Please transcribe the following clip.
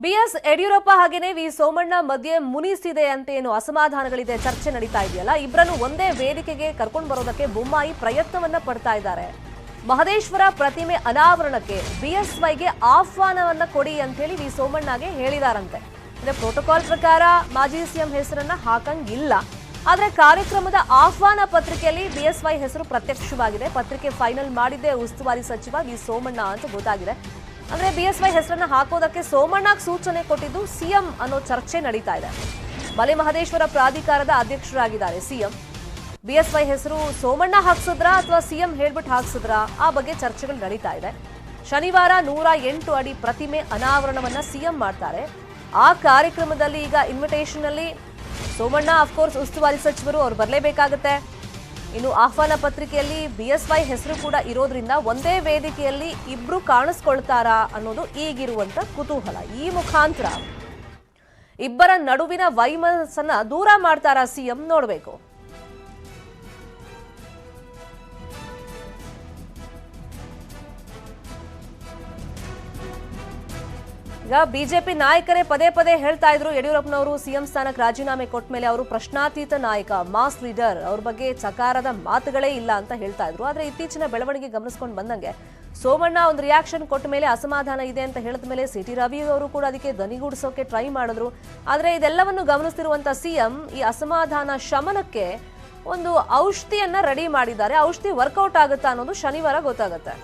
BS Yediyurappa ಹಾಗೇನೆ V Somanna ಮಧ್ಯೆ ಮುನಿಸಿದೆ ಅಂತ ಏನು ಅಸಮಾಧಾನಗಳಿದೆ, ಚರ್ಚೆ ನಡೀತಾ ಇದೆಯಲ್ಲ. ಇಬ್ಬರನ್ನು ಒಂದೇ ವೇದಿಕೆಗೆ ಕರ್ಕೊಂಡು ಬರೋದಕ್ಕೆ ಬೊಮ್ಮಾಯಿ ಪ್ರಯತ್ನವನ್ನ ಪಡ್ತಾ ಇದ್ದಾರೆ. ಮಹದೇಶ್ವರ ಪ್ರತಿಮೆ ಅನಾವರಣಕ್ಕೆ ಬಿಎಸ್ವೈಗೆ ಆಹ್ವಾನವನ್ನ ಕೊಡಿ ಅಂತ ಹೇಳಿ ವಿ ಸೋಮಣ್ಣಗೆ ಹೇಳಿದಾರಂತೆ. ಅಂದ್ರೆ ಪ್ರೋಟೋಕಾಲ್ ಪ್ರಕಾರ ಮಾಜಿ ಸಿಎಂ ಹೆಸರನ್ನ ಹಾಕಂಗಿಲ್ಲ. ಆದ್ರೆ ಕಾರ್ಯಕ್ರಮದ ಆಹ್ವಾನ ಪತ್ರಿಕೆಯಲ್ಲಿ ಬಿಎಸ್ವೈ ಹೆಸರು ಪ್ರತ್ಯಕ್ಷವಾಗಿದೆ. ಪತ್ರಿಕೆ ಫೈನಲ್ ಮಾಡಿದ್ದೇ ಉಸ್ತುವಾರಿ ಸಚಿವ ವಿ ಸೋಮಣ್ಣ ಅಂತ ಗೊತ್ತಾಗಿದೆ. ಅಂದ್ರೆ ಬಿಎಸ್ವೈ ಹೆಸರನ್ನ ಹಾಕೋದಕ್ಕೆ ಸೋಮಣ್ಣಗೆ ಸೂಚನೆ ಕೊಟ್ಟಿದ್ದು ಸಿಎಂ ಅನ್ನೋ ಚರ್ಚೆ ನಡೀತಾ ಇದೆ. ಮಲೆ ಮಹದೇಶ್ವರ ಪ್ರಾಧಿಕಾರದ ಅಧ್ಯಕ್ಷರಾಗಿದ್ದಾರೆ ಸಿಎಂ. ಬಿಎಸ್ವೈ ಹೆಸರು ಸೋಮಣ್ಣ ಹಾಕ್ಸಿದ್ರ ಅಥವಾ ಸಿಎಂ ಹೇಳ್ಬಿಟ್ಟು ಹಾಕ್ಸಿದ್ರ, ಆ ಬಗ್ಗೆ ಚರ್ಚೆಗಳು ನಡೀತಾ ಇದೆ. ಶನಿವಾರ 108 ಅಡಿ ಪ್ರತಿಮೆ ಅನಾವರಣವನ್ನ ಸಿಎಂ ಮಾಡ್ತಾರೆ. ಆ ಕಾರ್ಯಕ್ರಮದಲ್ಲಿ ಈಗ ಇನ್ವಿಟೇಷನ್ ಅಲ್ಲಿ ಸೋಮಣ್ಣ ಅಫ್ಕೋರ್ಸ್ ಉಸ್ತುವಾರಿ ಸಚಿವರು, ಅವ್ರು ಬರಲೇಬೇಕಾಗತ್ತೆ. ಇನ್ನು ಆಹ್ವಾನ ಪತ್ರಿಕೆಯಲ್ಲಿ ಬಿಎಸ್ವೈ ಹೆಸರು ಕೂಡ ಇರೋದ್ರಿಂದ ಒಂದೇ ವೇದಿಕೆಯಲ್ಲಿ ಇಬ್ರು ಕಾಣಿಸ್ಕೊಳ್ತಾರಾ ಅನ್ನೋದು ಈಗಿರುವಂತ ಕುತೂಹಲ. ಈ ಮುಖಾಂತರ ಇಬ್ಬರ ನಡುವಿನ ವೈಮನಸ್ಸನ್ನ ದೂರ ಮಾಡ್ತಾರಾ ಸಿಎಂ, ನೋಡ್ಬೇಕು. ಈಗ ಬಿಜೆಪಿ ನಾಯಕರೇ ಪದೇ ಪದೇ ಹೇಳ್ತಾ ಇದ್ರು, ಯಡಿಯೂರಪ್ಪನವರು ಸಿಎಂ ಸ್ಥಾನಕ್ಕೆ ರಾಜೀನಾಮೆ ಕೊಟ್ಟ ಮೇಲೆ ಅವರು ಪ್ರಶ್ನಾತೀತ ನಾಯಕ, ಮಾಸ್ ಲೀಡರ್, ಅವ್ರ ಬಗ್ಗೆ ಚಕಾರದ ಮಾತುಗಳೇ ಇಲ್ಲ ಅಂತ ಹೇಳ್ತಾ ಇದ್ರು. ಆದ್ರೆ ಇತ್ತೀಚಿನ ಬೆಳವಣಿಗೆ ಗಮನಿಸ್ಕೊಂಡು ಬಂದಂಗೆ ಸೋಮಣ್ಣ ಒಂದು ರಿಯಾಕ್ಷನ್ ಕೊಟ್ಟ ಮೇಲೆ ಅಸಮಾಧಾನ ಇದೆ ಅಂತ ಹೇಳಿದ ಮೇಲೆ ಸಿಟಿ ರವಿ ಅವರು ಕೂಡ ಅದಕ್ಕೆ ದನಿಗೂಡಿಸೋಕೆ ಟ್ರೈ ಮಾಡಿದ್ರು. ಆದ್ರೆ ಇದೆಲ್ಲವನ್ನು ಗಮನಿಸ್ತಿರುವಂತ ಸಿಎಂ ಈ ಅಸಮಾಧಾನ ಶಮನಕ್ಕೆ ಒಂದು ಔಷಧಿಯನ್ನ ರೆಡಿ ಮಾಡಿದ್ದಾರೆ. ಔಷಧಿ ವರ್ಕೌಟ್ ಆಗುತ್ತಾ ಅನ್ನೋದು ಶನಿವಾರ ಗೊತ್ತಾಗುತ್ತೆ.